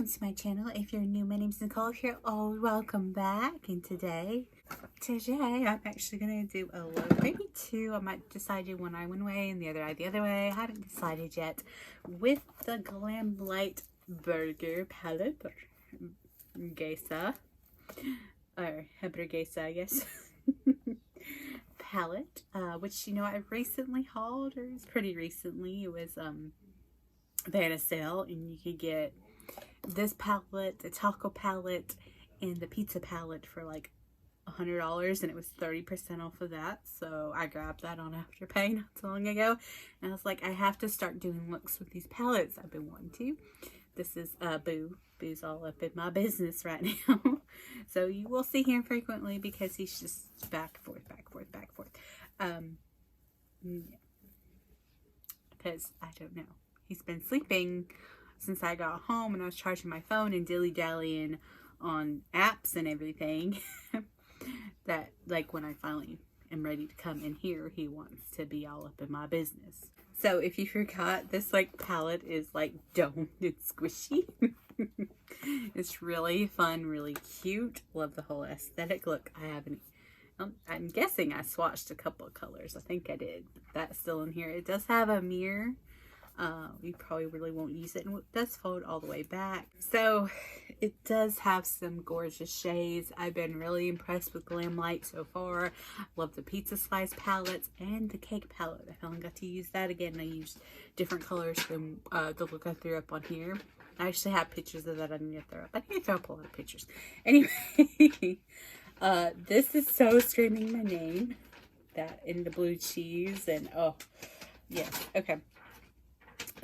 To my channel. If you're new, my name's Nicole. If you're old, welcome back. And today I'm actually gonna do a load, maybe two. I might decide to do one eye one way and the other eye the other way. I haven't decided yet. With the Glamlite burger palette, or geisha, or hamburguesa, I guess, palette, which, you know, I recently hauled, or it was pretty recently. It was they had a sale and you could get this palette, the taco palette, and the pizza palette for like $100, and it was 30% off of that. So I grabbed that on Afterpay not so long ago, and I was like, I have to start doing looks with these palettes. I've been wanting to. This is Boo's all up in my business right now. So you will see him frequently because he's just back and forth. Yeah. Because I don't know, he's been sleeping since I got home, and I was charging my phone and dilly-dallying on apps and everything. That, like, when I finally am ready to come in here, he wants to be all up in my business. So if you forgot, this like palette is like domed and squishy. It's really fun, really cute. Love the whole aesthetic. Look, I haven't, I'm guessing I swatched a couple of colors. I think I did. That's still in here. It does have a mirror. We probably really won't use it, and it does fold all the way back. So it does have some gorgeous shades. I've been really impressed with Glamlite so far. Love the pizza slice palettes and the cake palette. I finally got to use that again. I used different colors than the look I threw up on here. I actually have pictures of that I need to throw up. I need to throw up a lot of pictures. Anyway, this is so screaming my name. That and the blue cheese, and oh yeah, okay.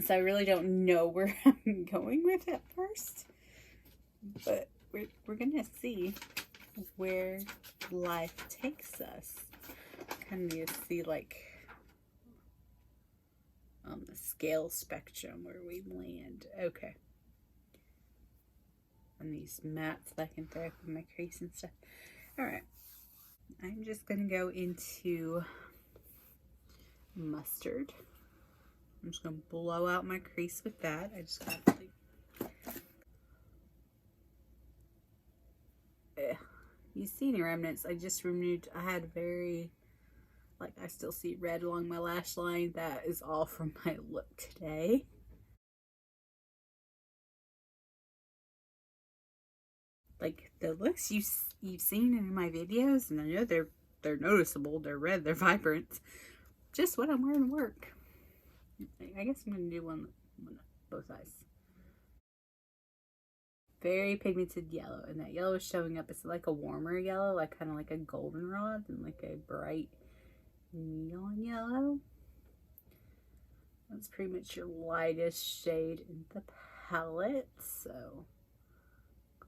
So I really don't know where I'm going with it first, but we're gonna see where life takes us. Kind of need to see, like, on the scale spectrum where we land. Okay. On these mats that I can throw up in my crease and stuff. All right. I'm just gonna go into mustard. I'm just going to blow out my crease with that. I just got to you see any remnants? I just removed, I had very, like, I still see red along my lash line. That is all from my look today. Like, the looks you've seen in my videos, and I know they're noticeable, they're red, they're vibrant. Just what I'm wearing to work. I guess I'm going to do one both eyes. Very pigmented yellow, and that yellow is showing up. It's like a warmer yellow, like kind of like a goldenrod, and like a bright neon yellow. That's pretty much your lightest shade in the palette, so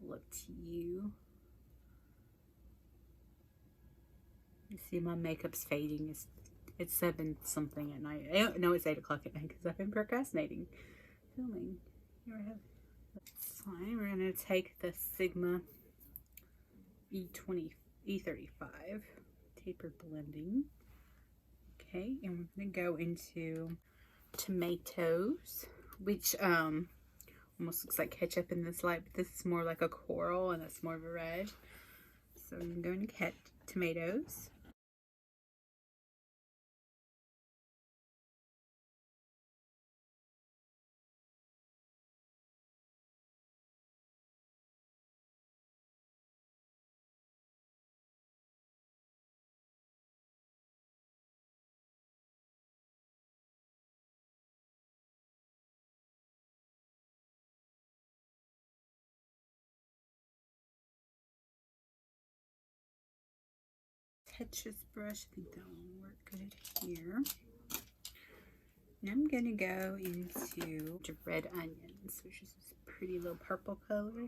look to you. You see my makeup's fading. It's 7 something at night. I don't know, it's 8 o'clock at night because I've been procrastinating filming. That's fine. We're going to take the Sigma E35 taper blending. Okay, and we're going to go into tomatoes, which almost looks like ketchup in this light, but this is more like a coral, and that's more of a red. So I'm going to cut tomatoes. Tetris brush, I think that will work good here. And I'm gonna go into the red onions, which is this pretty little purple color.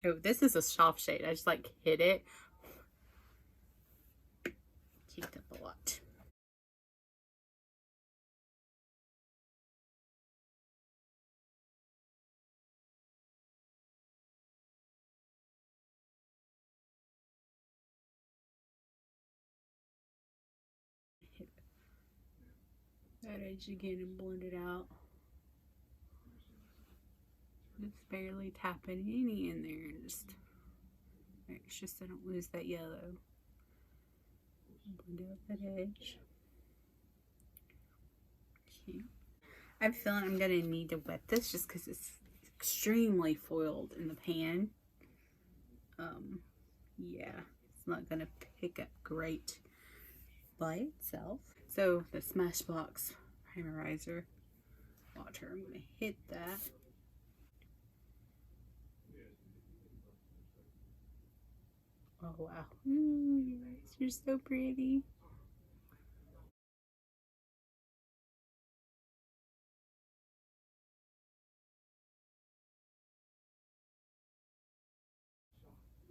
Oh, this is a soft shade. I just like hit it. Caked up a lot. Hit that edge again and blend it out. Just barely tapping any in there. Just make sure so I don't lose that yellow. Blend out that edge. Cute. I'm feeling I'm gonna need to wet this just because it's extremely foiled in the pan. Yeah, it's not gonna pick up great by itself. So the Smashbox primerizer water, I'm gonna hit that. Oh wow, you're so pretty.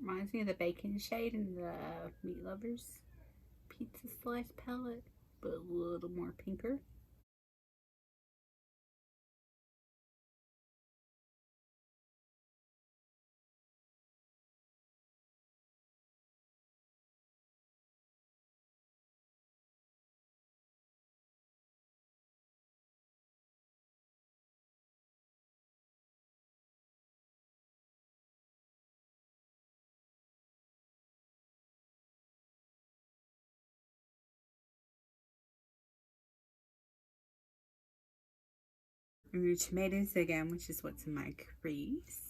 Reminds me of the bacon shade in the Meat Lovers pizza slice palette, but a little more pinker. And your tomatoes again, which is what's in my crease.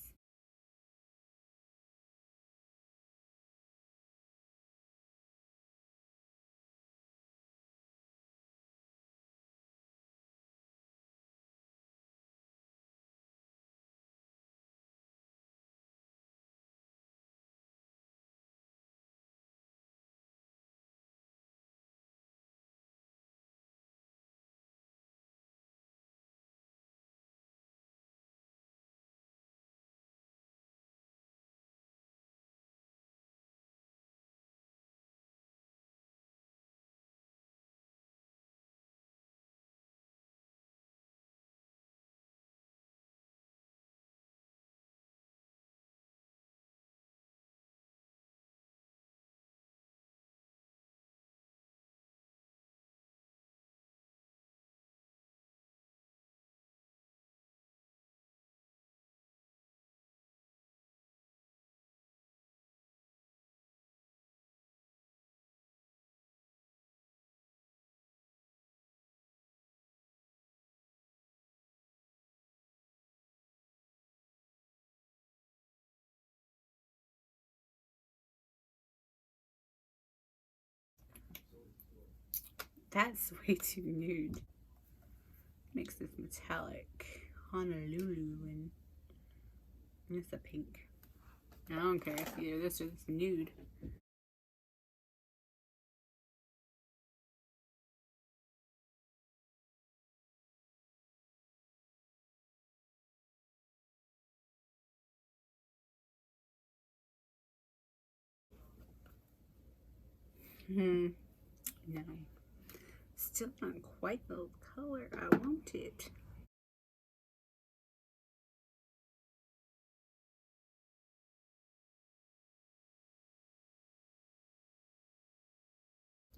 That's way too nude. Makes this metallic Honolulu, and it's a pink. I don't care if either this or this nude. No. Still not quite the color I wanted.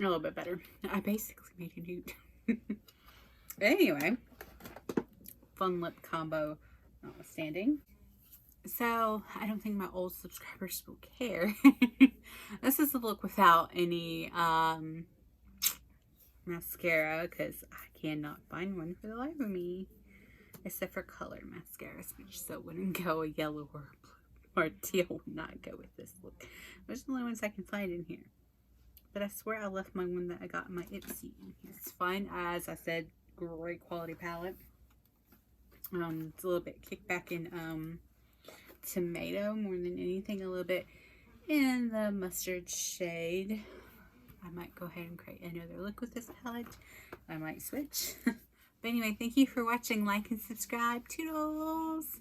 A little bit better. I basically made a nude. Anyway, fun lip combo notwithstanding. So, I don't think my old subscribers will care. This is a look without any mascara because I cannot find one for the life of me. Except for colored mascaras, which so wouldn't go. A yellow or blue or teal would not go with this look. Those are the only ones I can find in here. But I swear I left my one that I got in my Ipsy in here. It's fine. As I said, great quality palette. It's a little bit kickback in tomato more than anything. A little bit in the mustard shade. I might go ahead and create another look with this palette. I might switch. But anyway, thank you for watching. Like and subscribe. Toodles!